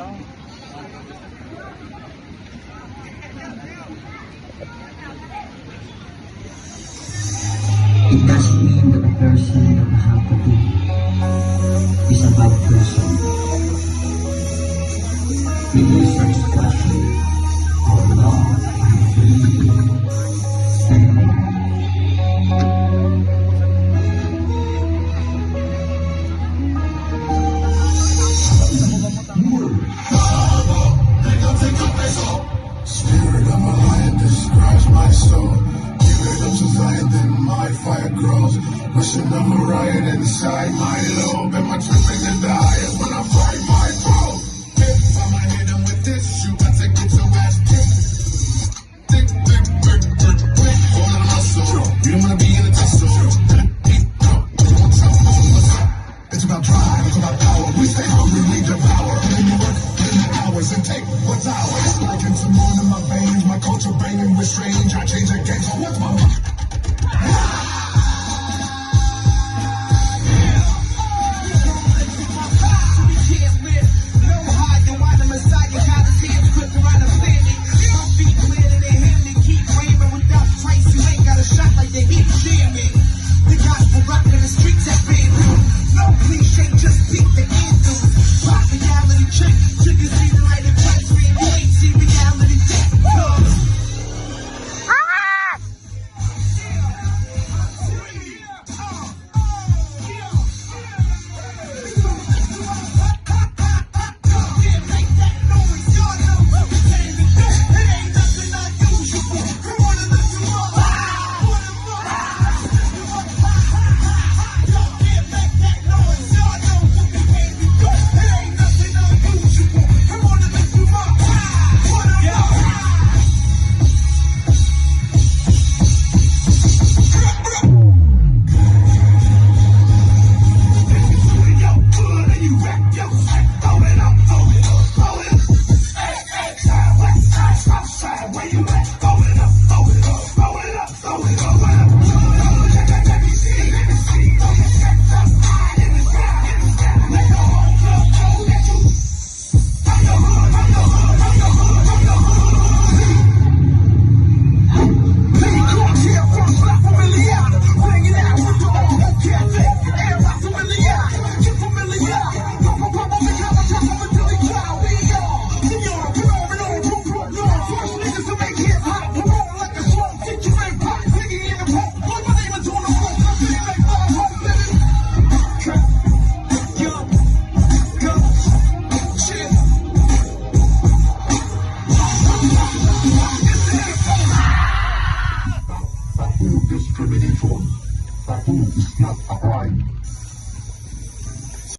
It doesn't mean that the person that you have to be is a bad person. It is an expression of love and belief. Spirit of a lion describes my soul. Give it up to Zion, then my fire grows. Wishing of a riot inside my lobe. And my tripping is the highest when I fight my foe. If I'ma hit him with this, you got to get your ass kicked. Thick, thick, brick, brick, brick. Hold on muscle. You don't wanna be in a tussle. It's about drive, it's about power. We stay hungry, we devour. We work hours and take what's ours. Like into more in my veins, my culture banging with strange. I change the game, so what's my discrimination? Tattoo is not a crime.